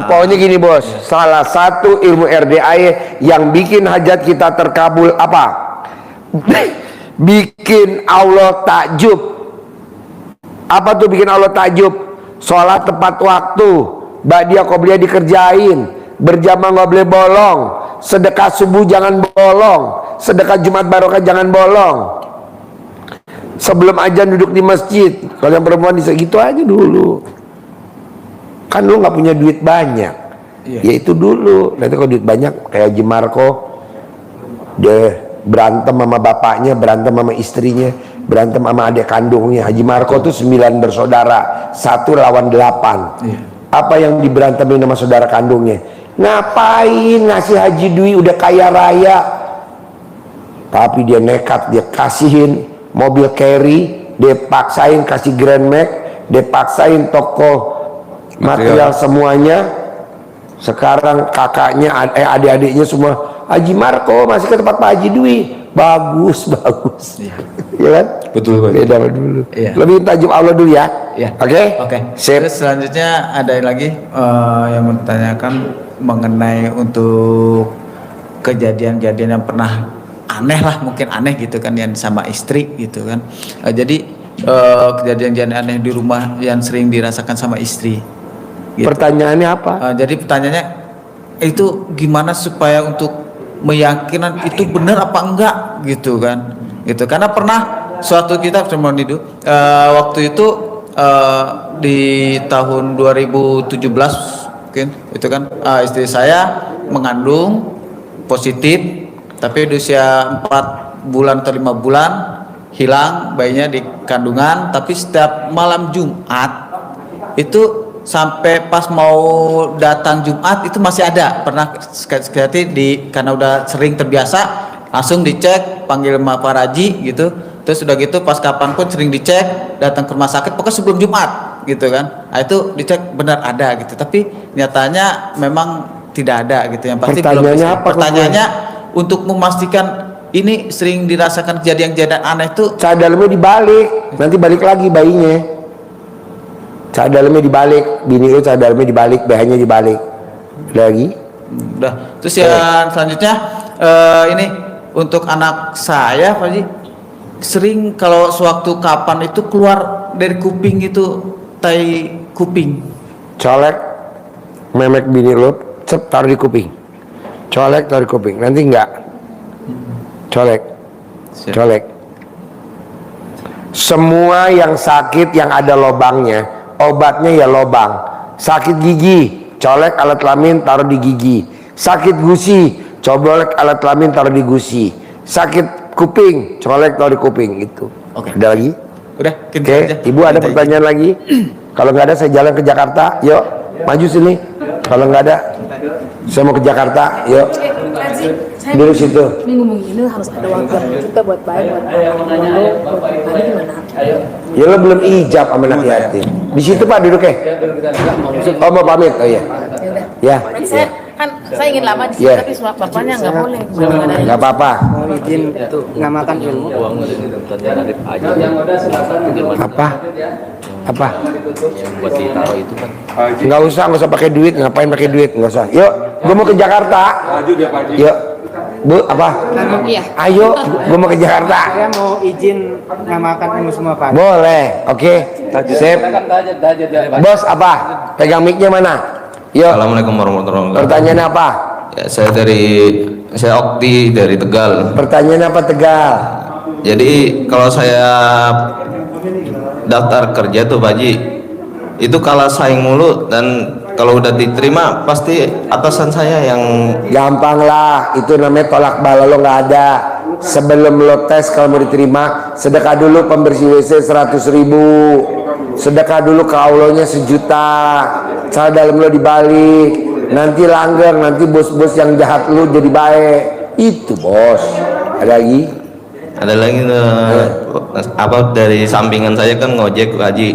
Pokoknya gini bos, salah satu ilmu RDAY yang bikin hajat kita terkabul apa? Bikin Allah takjub. Apa tuh bikin Allah takjub? Sholat tepat waktu, ba'diyah qobliyah dikerjain, berjamaah nggak boleh bolong, sedekah subuh jangan bolong, sedekah Jumat barokah jangan bolong, sebelum azan duduk di masjid. Kalau yang perempuan bisa gitu aja dulu. Kan lu nggak punya duit banyak, ya itu dulu. Nanti kalau duit banyak kayak Haji Marco, deh berantem sama bapaknya, berantem sama istrinya, berantem sama adik kandungnya. Haji Marco tuh 9 bersaudara, 1 lawan 8. Apa yang diberantemin sama saudara kandungnya? Ngapain ngasih Haji Dwi udah kaya raya, tapi dia nekat, dia kasihin mobil carry, dia paksain kasih Grand Max, dia paksain toko material semuanya. Sekarang kakaknya, adik-adiknya semua, Haji Marco masih ke tempat Pak Haji Dwi, bagus. Ya kan? Betul Pak. Beda dulu. Lebih tajam Allah dulu ya. Oke. Terus selanjutnya ada lagi yang menanyakan mengenai untuk kejadian-kejadian yang pernah aneh lah, mungkin aneh gitu kan, yang sama istri gitu kan. Jadi kejadian-kejadian aneh di rumah yang sering dirasakan sama istri. Gitu. Pertanyaannya apa? Jadi pertanyaannya itu gimana supaya untuk meyakinkan itu benar apa enggak gitu kan? Gitu. Karena pernah suatu kita waktu itu di tahun 2017 mungkin itu kan istri saya mengandung positif, tapi di usia 4 bulan atau 5 bulan hilang bayinya di kandungan. Tapi setiap malam Jumat itu sampai pas mau datang Jumat itu masih ada. Pernah sekali karena udah sering terbiasa langsung dicek, panggil Pak Raji gitu. Terus udah gitu pas kapanpun sering dicek, datang ke rumah sakit pokoknya sebelum Jumat gitu kan. Nah itu dicek benar ada gitu, tapi nyatanya memang tidak ada gitu. Yang pasti pertanyaannya apa? Pertanyaannya untuk memastikan ini sering dirasakan kejadian-kejadian aneh itu, cah dalamnya dibalik, nanti balik lagi bayinya. Cah dalamnya dibalik, bini lu cah dalamnya dibalik, bahannya dibalik. Lagi. Udah. Terus yang selanjutnya ini untuk anak saya Pak Haji, sering kalau sewaktu kapan itu keluar dari kuping itu tai kuping. Colek memek bini lu, taruh di kuping. Colek taruh di kuping. Nanti enggak. Colek. Colek. Semua yang sakit yang ada lobangnya, obatnya ya lobang. Sakit gigi, colek alat kelamin taruh di gigi. Sakit gusi, colek alat kelamin taruh di gusi. Sakit kuping, colek taruh di kuping itu. Ada lagi? Udah. Oke. Ibu ada pertanyaan lagi? Kalau nggak ada saya jalan ke Jakarta. Yuk, maju sini. Kalau nggak ada, saya mau ke Jakarta. Yuk. Duduk situ. Ngomong ini harus ada waktu kita buat baik, buat gimana? Ya lo belum ijab sama anak yatim. Di situ Pak duduk ya. Oh mau pamit. Oh iya. Ya. Saya ingin lama di sini, Yeah. tapi bapaknya nggak boleh. Nggak apa-apa. Izin untuk ngamalkan ilmu. Apa? Apa? Buat ditaruh itu kan. Nggak usah pakai duit. Ngapain pakai duit? Nggak usah. Yuk, gue mau ke Jakarta. Yuk. Bu, apa? Iya. Ayo, gue mau ke Jakarta. Saya mau izin ngamalkan ilmu semua Pak. Boleh, oke. Sip. Bos apa? Pegang mic-nya mana? Yuk. Assalamualaikum warahmatullahi wabarakatuh. Pertanyaan apa? Ya, saya Okti dari Tegal. Pertanyaan apa Tegal? Jadi kalau saya daftar kerja tuh Pak Haji, itu kalah saing mulu, dan kalau udah diterima pasti atasan saya yang gampang lah. Itu namanya tolak bala, lo nggak ada. Sebelum lo tes kalau mau diterima, sedekah dulu pembersih WC 100.000, sedekah dulu ke Allahnya 1 juta, cara dalam lo dibalik, nanti langgar, nanti bos-bos yang jahat lo jadi baik. Itu bos. Ada lagi? ada lagi apa dari sampingan saya kan ngojek Pak Haji,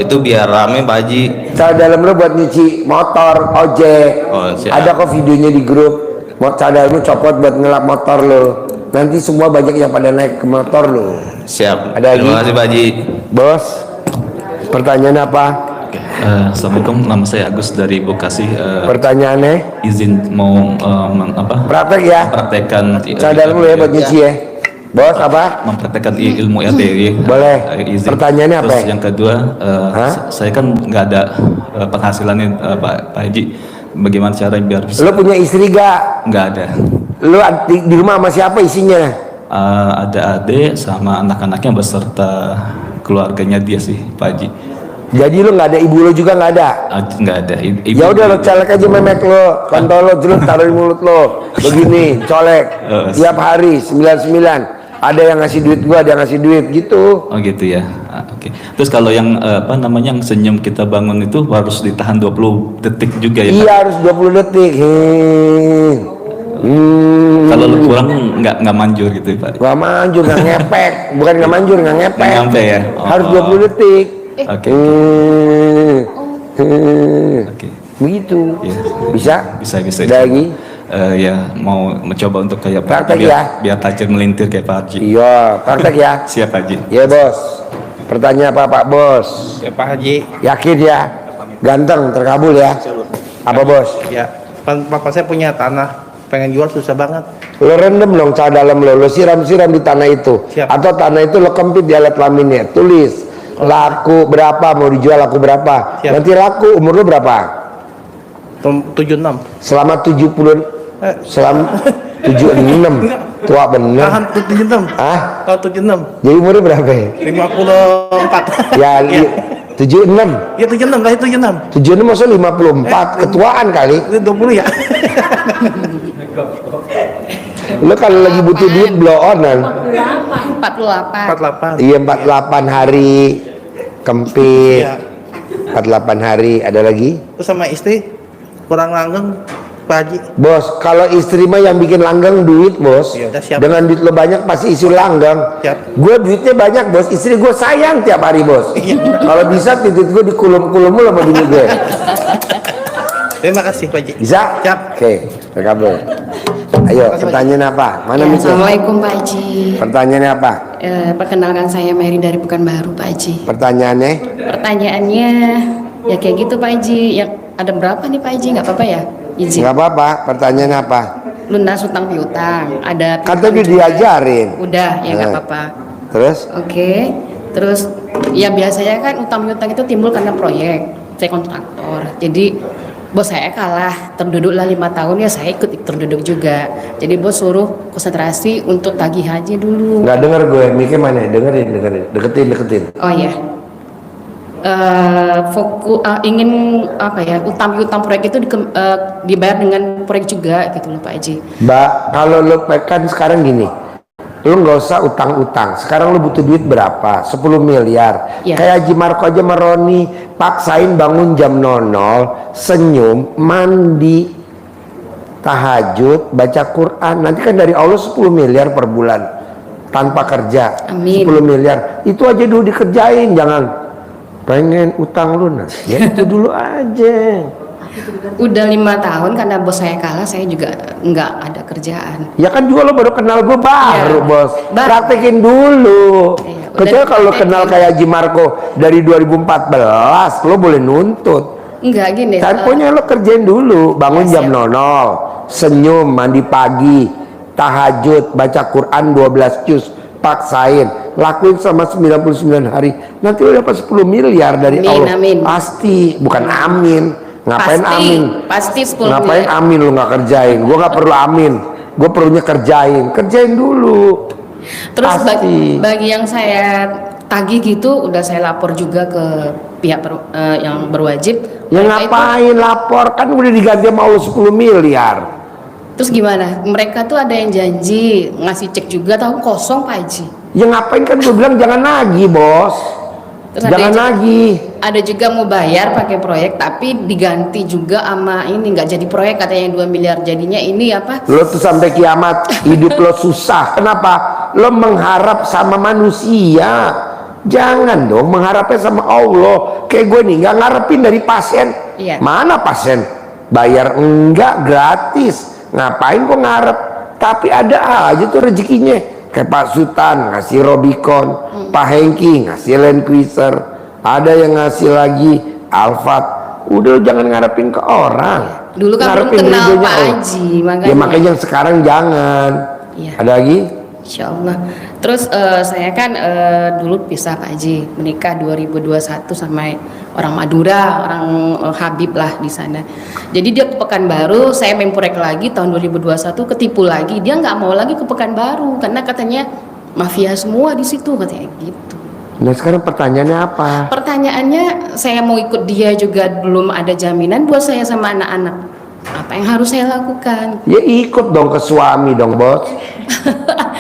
itu biar rame Pak Haji. Cara dalam lo buat nyuci motor, ojek. Oh, siap. Ada kok videonya di grup. Mau cara dalam lo copot buat ngelap motor lo. Nanti semua banyak yang pada naik ke motor lo. Siap. Ada lagi? Terima kasih Pak Haji. Bos, pertanyaan apa? Assalamualaikum, nama saya Agus dari Bekasi. Pertanyaannya? Izin mau Praktek ya? Praktekkan. Cadar dulu ya buat nyuci ya. Bos apa? Mempraktekkan ilmu RTW. Boleh. Izin. Pertanyaannya apa? Terus yang kedua, saya kan nggak ada penghasilannya Pak Haji. Bagaimana cara biar bisa? Lo punya istri gak? Nggak ada. Lo di rumah sama siapa isinya? Ada adik sama anak-anaknya beserta keluarganya dia sih Pak Haji. Jadi lo nggak ada, ibu lo juga nggak ada? Nggak ada. Ya udah lo colek aja memek lo, kontol lo jelek taruh di mulut lo, begini colek tiap hari 99. Ada yang ngasih duit gua, ada yang ngasih duit gitu. Oh gitu ya. Oke. Terus kalau yang yang senyum kita bangun itu harus ditahan 20 detik juga ya? Iya harus 20 detik. Kalau lu kurang nggak manjur gitu Pak? Nggak manjur, nggak ngepek, bukan nggak manjur, nggak ngepek. Nggak nyampe ya? Harus 20 detik. Oke. Begitu. Bisa? Bisa. Ada lagi? Ya mau mencoba untuk kayak praktek biar tajir melintir kayak Pak Haji. Iya, praktek ya. Siap Haji. Iya bos. Pertanyaan apa Pak Bos? Ya Pak Haji. Yakin ya? Ganteng, terkabul ya? Apa bos? Ya, papa saya punya tanah, pengen jual susah banget. Lo rendem dong cara dalam lo siram-siram di tanah itu. Siap. Atau tanah itu lo kempit di alat laminnya. Tulis laku berapa, mau dijual laku berapa. Siap. Nanti laku, umur lo berapa? 76. Selama 70 selama 76 tua bener. Tahan 76. Ah? Kalau 76. Jadi umurnya berapa ya? 54. Ya, 76. Ya 76 lah, 76. 76 maksudnya 54, ketuaan kali. 20 ya. Lo kalau lagi butuh duit blow on kan? 48. Iya 48 hari kempit. 48 hari, ada lagi? Terus sama istri kurang langgeng Pak Haji. Bos, kalau istri mah yang bikin langgeng duit bos. Udah siap. Dengan duit lo banyak pasti istri langgeng. Gue duitnya banyak bos, istri gue sayang tiap hari bos. Kalau bisa titik gue dikulum-kulum lo sama bini gue. Terima kasih Pak Haji. Bisa? Siap. Oke, terkabul. Ayo, pertanyaan apa? Mana Mice? Assalamualaikum Pak Haji. Pertanyaannya apa? Perkenalkan saya Mary dari Pekanbaru Pak Haji. Pertanyaannya? Pertanyaannya ya kayak gitu Pak Haji. Yang ada berapa nih Pak Haji? Nggak apa-apa ya? Izin. Nggak apa-apa. Pertanyaannya apa? Lunas utang piutang. Ada. Kan tadi diajarin. Udah ya nggak apa-apa. Terus? Oke. Terus ya biasanya kan utang piutang itu timbul karena proyek. Saya kontraktor. Jadi bos saya kalah, terduduklah 5 tahun ya saya ikut terduduk juga. Jadi bos suruh konsentrasi untuk tagih haji dulu. Nggak denger gue, mikir mana? Dengerin, deketin. Oh ya, ingin apa ya, utang proyek itu dibayar dengan proyek juga gitu loh Pak Haji. Mbak, kalau lo kan sekarang gini, lo nggak usah utang-utang. Sekarang lo butuh duit berapa? 10 miliar. Ya. Kayak Haji Marco aja meroni, paksain bangun jam 00, senyum, mandi, tahajud, baca Quran. Nanti kan dari Allah 10 miliar per bulan tanpa kerja. Amin. 10 miliar. Itu aja dulu dikerjain, jangan pengen utang lunas. Ya itu dulu aja. Udah 5 tahun karena bos saya kalah, saya juga nggak ada kerjaan. Ya kan juga lo baru kenal gue baru bos. Praktekin dulu. Kecuali kalau kenal kayak Haji Marco dari 2014, lo boleh nuntut. Enggak gini. Pokoknya lo kerjain dulu, bangun jam 00, senyum, mandi pagi, tahajud, baca Quran 12 juz, paksain, lakuin sama 99 hari. Nanti lo dapat 10 miliar dari Allah. Amin. Pasti, bukan amin. Ngapain amin? Pasti 10 Ngapain miliar. amin lu nggak kerjain? Gua nggak perlu amin, gue perlunya kerjain dulu. Terus bagi yang saya tagih gitu, udah saya lapor juga ke pihak yang berwajib. Ya ngapain lapor, kan udah diganti sama Allah 10 miliar. Terus gimana? Mereka tuh ada yang janji ngasih cek juga, tahu kosong Pak Haji. Ya ngapain, kan gue bilang jangan nagih bos. Terus Jangan nagih. Ada juga mau bayar pakai proyek tapi diganti juga sama ini, nggak jadi proyek katanya 2 miliar, jadinya ini apa? Lo tuh sampai kiamat hidup lo susah. Kenapa? Lo mengharap sama manusia. Jangan dong mengharapnya sama Allah. Kayak gue nih nggak ngarepin dari pasien. Iya. Mana pasien? Bayar enggak, gratis. Ngapain gue ngarep? Tapi ada aja tuh rezekinya. Kayak Pak Sultan ngasih Robicon, Pak Hengki ngasih Land Cruiser, ada yang ngasih lagi Alphard. Udah jangan ngarepin ke orang. Dulu kan belum Ngarepin kenal ridhonya Pak Allah. Haji, makanya. Ya makanya sekarang jangan. Iya. Ada lagi? Insya Allah. Terus saya kan dulu pisah Pak Haji, menikah 2021 sama orang Madura, orang Habib lah di sana. Jadi dia ke Pekanbaru, saya memproyek lagi tahun 2021 ketipu lagi. Dia nggak mau lagi ke Pekanbaru karena katanya mafia semua di situ katanya gitu. Nah sekarang pertanyaannya apa? Pertanyaannya saya mau ikut dia juga belum ada jaminan buat saya sama anak-anak. Apa yang harus saya lakukan? Ya ikut dong ke suami dong bos.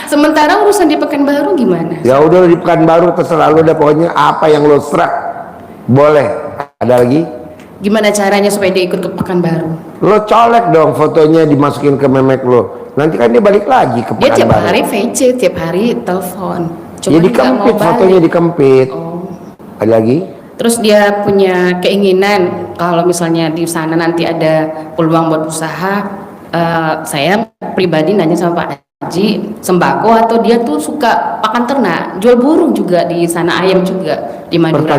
Sementara urusan di Pekanbaru gimana? Ya udah di Pekanbaru terserah lu, udah pokoknya apa yang lo serak boleh. Ada lagi? Gimana caranya supaya dia ikut ke Pekanbaru? Lo colek dong fotonya, dimasukin ke memek lo. Nanti kan dia balik lagi ke Dia tiap Pekanbaru. hari VC, tiap hari telepon. Ya Cuma dikempit, fotonya dikempit. Ada lagi? Terus dia punya keinginan kalau misalnya di sana nanti ada peluang buat usaha, saya pribadi nanya sama Pak Haji, sembako atau dia tuh suka pakan ternak, jual burung juga di sana, ayam juga di Madura.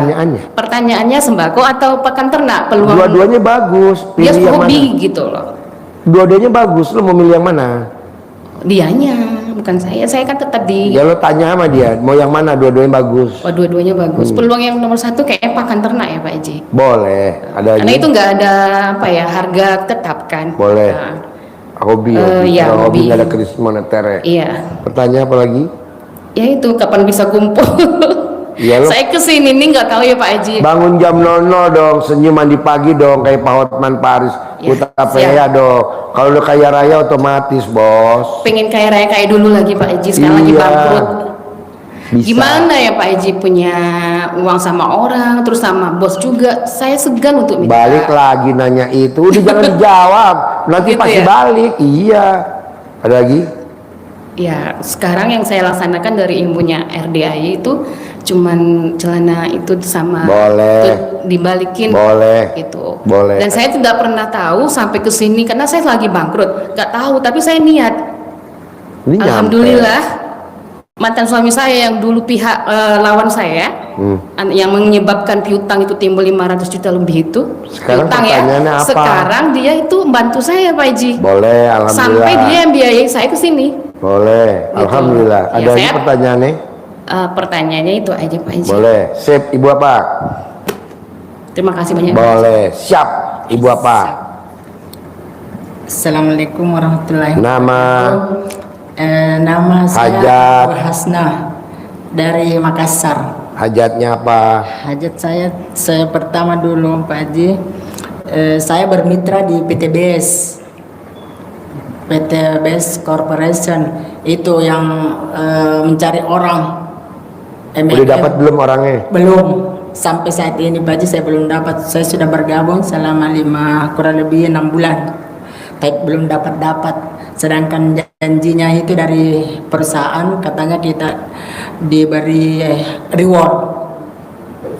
Pertanyaannya sembako atau pakan ternak, peluang Dua-duanya bagus. dia Pilih yang hobi mana? gitu loh. Dua-duanya bagus. Lo mau milih yang mana? Dianya, bukan saya kan tetap di. Ya lo tanya sama dia, mau yang mana? Dua-duanya bagus. Oh, dua-duanya bagus. Peluang yang nomor satu kayak pakan ternak ya Pak Haji. Boleh. Ada Karena lagi? itu nggak ada apa ya harga tetap kan. Boleh. Nah, Hobi. iya, Kalau hobi. nggak ada krisis moneter ya. iya. Pertanyaan apa lagi? Ya itu kapan bisa kumpul? Ya, lo Saya kesini nih nggak tahu ya Pak Haji. bangun jam 00 dong, senyum mandi pagi dong kayak Pak Hotman Paris. Ya, Utapaya dong. Kalau lo kaya raya otomatis bos. Pengen kaya raya kayak dulu lagi Pak Haji, sekarang lagi Iya. bangkrut. Bisa. Gimana ya Pak Haji punya uang sama orang, terus sama bos juga. Saya segan untuk minta. Balik lagi nanya itu, udah jangan dijawab. Nanti Gitu pasti ya? balik. Iya. Ada lagi? Ya sekarang yang saya laksanakan dari ilmunya RDAI itu cuman celana itu sama Boleh. itu dibalikin Boleh. gitu. Boleh. Dan saya tidak pernah tahu sampai ke sini karena saya lagi bangkrut, nggak tahu. Tapi saya niat. Ini nyampe. Alhamdulillah mantan suami saya yang dulu pihak lawan saya yang menyebabkan piutang itu timbul 500 juta lebih itu. Sekarang piutang pertanyaannya apa? Sekarang dia itu membantu saya Pak Haji. Boleh, alhamdulillah. Sampai dia yang biayai saya ke sini. Boleh, Gitu. alhamdulillah. Ya, Ada lagi saya- pertanyaannya? Pertanyaannya itu aja Pak Haji. Boleh. Sip, Ibu apa? Terima kasih banyak. Boleh. Siap, Ibu apa? Assalamualaikum warahmatullahi Nama? Nama saya Hajat. Bu Hasna dari Makassar. Hajatnya apa? Hajat saya pertama dulu Pak Haji, saya bermitra di PTBS. PTBS Corporation itu yang mencari orang. Udah dapat belum orangnya? Belum. Sampai saat ini Pak Haji saya belum dapat. Saya sudah bergabung selama kurang lebih 6 bulan. Tapi belum dapat. Sedangkan janjinya itu dari perusahaan katanya kita diberi reward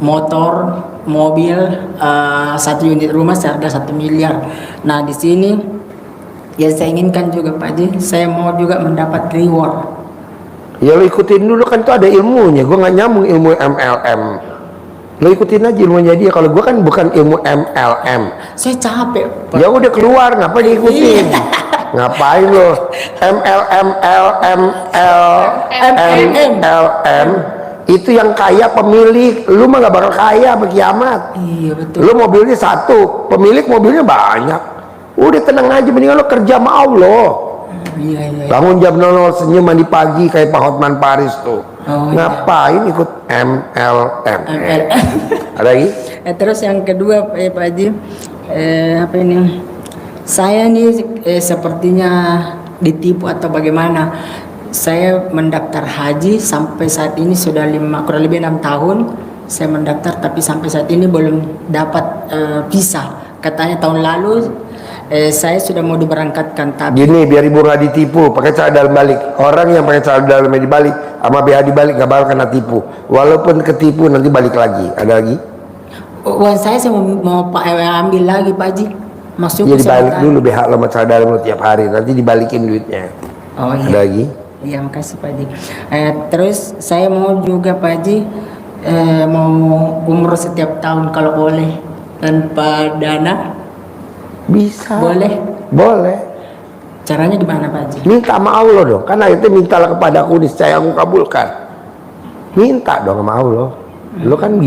motor, mobil, 1 unit rumah seharga 1 miliar. Nah di sini ya saya inginkan juga Pak Haji, saya mau juga mendapat reward. Ya lo ikutin dulu kan tuh ada ilmunya. Gue nggak nyambung ilmu MLM. Lo ikutin aja ilmunya dia. Kalau gue kan bukan ilmu MLM. Saya capek. Ya udah keluar, ngapain diikutin? Ngapain lo? MLM itu yang kaya pemilik. Lu mah gak bakal kaya sampai kiamat. Iya betul. Lu mobilnya satu, pemilik mobilnya banyak. Udah tenang aja, mendingan lo kerja sama Allah. Iya. Bangun jam 00, senyum mandi pagi kayak Pak Hotman Paris tuh. Ngapain ikut MLM? Ada lagi? Terus yang kedua Pak Haji, apa ini? Saya nih sepertinya ditipu atau bagaimana? Saya mendaftar haji sampai saat ini sudah kurang lebih 6 tahun. Saya mendaftar tapi sampai saat ini belum dapat visa. Katanya tahun lalu saya sudah mau diberangkatkan tapi Gini, biar ibu nggak ditipu, pakai cara dalam balik. Orang yang pakai cara dalamnya dibalik sama BH dibalik nggak bakal kena tipu. Walaupun ketipu nanti balik lagi. Ada lagi? uang saya mau ambil lagi Pak Haji. Masuk Ya ke dibalik sebentar. dulu BH lo sama cara dalam lo tiap hari. Nanti dibalikin duitnya. Oh iya. Ada lagi? Iya, makasih Pak Haji. Terus saya mau juga Pak Haji mau umroh setiap tahun kalau boleh tanpa dana. Bisa. Boleh? Boleh. Caranya gimana Pak Haji? Minta sama Allah dong. Kan ayatnya mintalah kepadaku niscaya aku kabulkan. Minta dong sama Allah. Lo kan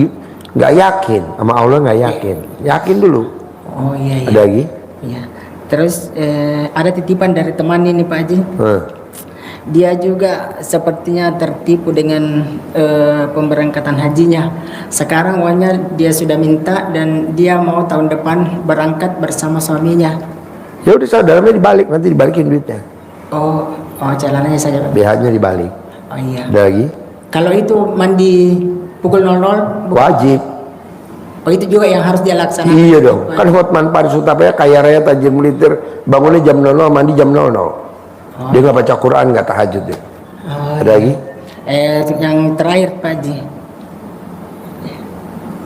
nggak yakin sama Allah, nggak yakin. Yakin dulu. Oh iya. Ada lagi? Iya. Terus ada titipan dari teman ini Pak Haji. Dia juga sepertinya tertipu dengan pemberangkatan hajinya. Sekarang uangnya dia sudah minta dan dia mau tahun depan berangkat bersama suaminya. Ya udah saudaranya dibalik, nanti dibalikin duitnya. Oh jalanannya saja Pak. BH-nya dibalik. Oh iya. Ada lagi? Kalau itu mandi pukul 00 wajib. Oh itu juga yang harus dia laksanakan. Iya dong. Kan Hotman Paris Utapaya kaya raya tajir militer, bangunnya jam 00, mandi jam 00. Dia nggak baca Quran, nggak tahajud deh. Ada lagi? Yang terakhir Pak Haji,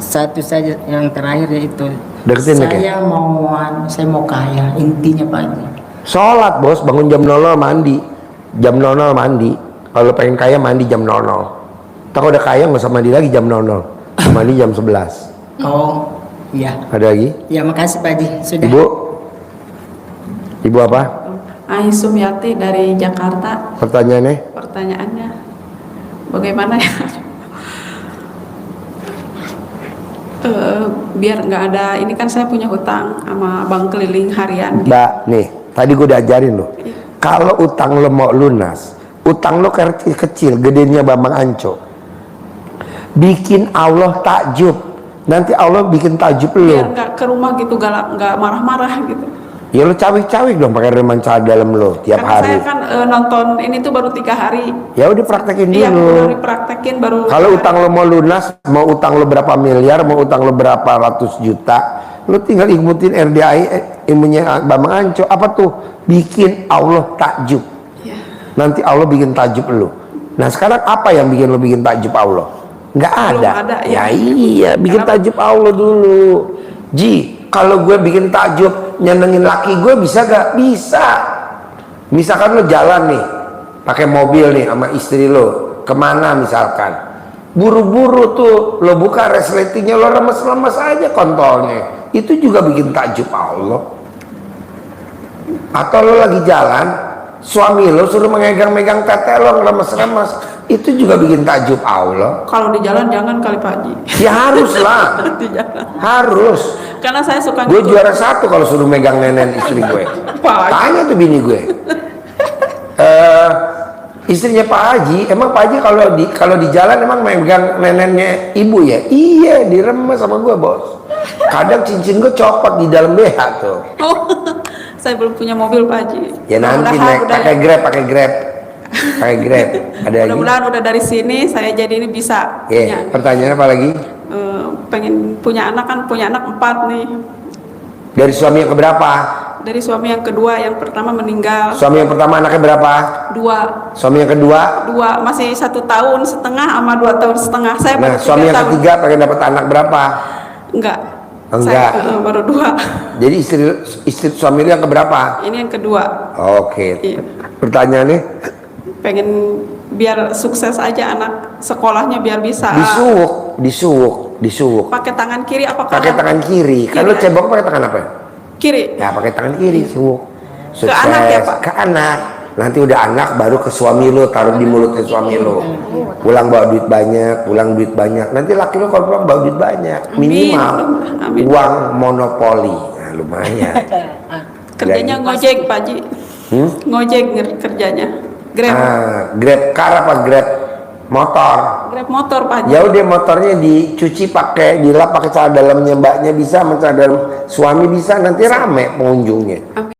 satu saja yang terakhir yaitu saya mau kaya, intinya Pak Haji. Sholat bos, bangun jam 00 mandi, jam 00 mandi. Kalau pengen kaya mandi jam 00. Kalau udah kaya nggak usah mandi lagi jam 00, mandi jam 11. Oh iya. Ada lagi? Ya makasih Pak Haji. Sudah. Ibu apa? Ai Sumiati dari Jakarta. Pertanyaannya? Pertanyaannya, bagaimana ya? Biar nggak ada, ini kan saya punya hutang sama bank keliling harian. Mbak, nih, tadi gue udah ajarin lo. Kalau utang lo mau lunas, utang lo kecil, gedenya Bambang Anco. Bikin Allah takjub. Nanti Allah bikin takjub lo. Biar nggak ke rumah gitu, galak, nggak marah-marah gitu. Ya lo cawik-cawik dong pakai reman cahaya dalam lo tiap Karena hari. saya kan nonton ini tuh baru 3 hari. Ya udah praktekin Iya, dulu. baru dipraktekin baru. Kalau utang lo mau lunas, mau utang lo berapa miliar, mau utang lo berapa ratus juta, lo tinggal ikutin RDI ilmunya Bambang Anco. Apa tuh? Bikin Allah takjub. Nanti Allah bikin takjub lo. Nah sekarang apa yang bikin lo bikin takjub Allah? Nggak ada. Belum ada, ya iya, bikin takjub Allah dulu. Kalau gue bikin takjub nyenengin laki gue bisa gak? Bisa. Misalkan lo jalan nih pakai mobil nih sama istri lo kemana misalkan, buru-buru tuh lo buka resletingnya, lo remes-remes aja kontolnya, itu juga bikin takjub Allah. Atau lo lagi jalan, suami lo suruh megang-megang tete lo remes-remes, itu juga bikin takjub Allah. Kalau di jalan jangan kali Pak Haji. Ya harus lah. Di jalan. Harus. Karena saya suka. Gue juara 1 kalau suruh megang nenen istri gue. Tanya tuh bini gue. Istrinya Pak Haji, emang Pak Haji kalau di jalan emang megang nenennya ibu ya? Iya, diremes sama gue bos. Kadang cincin gue copot di dalam BH tuh. Oh, saya belum punya mobil Pak Haji. Ya nanti naik pakai Grab. Ada lagi? Mudah-mudahan udah dari sini saya jadi ini bisa. Ya, pertanyaan apa lagi? Pengen punya anak, kan punya anak 4 nih. Dari suami yang keberapa? Dari suami yang kedua, yang pertama meninggal. Suami yang pertama anaknya berapa? 2. Suami yang kedua? 2, masih 1 tahun setengah sama 2 tahun setengah. Saya Nah, suami yang ketiga pengen dapat anak berapa? Enggak. Enggak. Saya, baru 2. Jadi istri suami lu yang keberapa? Ini yang kedua. Oke. Iya. Pertanyaannya? Pengen biar sukses aja anak sekolahnya biar bisa. Disuwuk. Pakai tangan kiri apa kanan? Pakai tangan kiri. Kan lu cebok pakai tangan apa? Kiri. Ya pakai tangan kiri, suwuk. Sukses. Ke anak ya Pak? Ke anak. Nanti udah anak baru ke suami lu, taruh di mulutnya suami lu. Pulang bawa duit banyak, Nanti laki lu kalau pulang bawa duit banyak. Minimal uang monopoli. Nah, lumayan. Kerjanya ngojek Pak Haji. Ngojek kerjanya. Grab. Grab car apa Grab motor? Grab motor Pak Haji. Ya udah motornya dicuci dilap pakai celana dalamnya mbaknya bisa, celana dalam suami bisa, nanti rame pengunjungnya.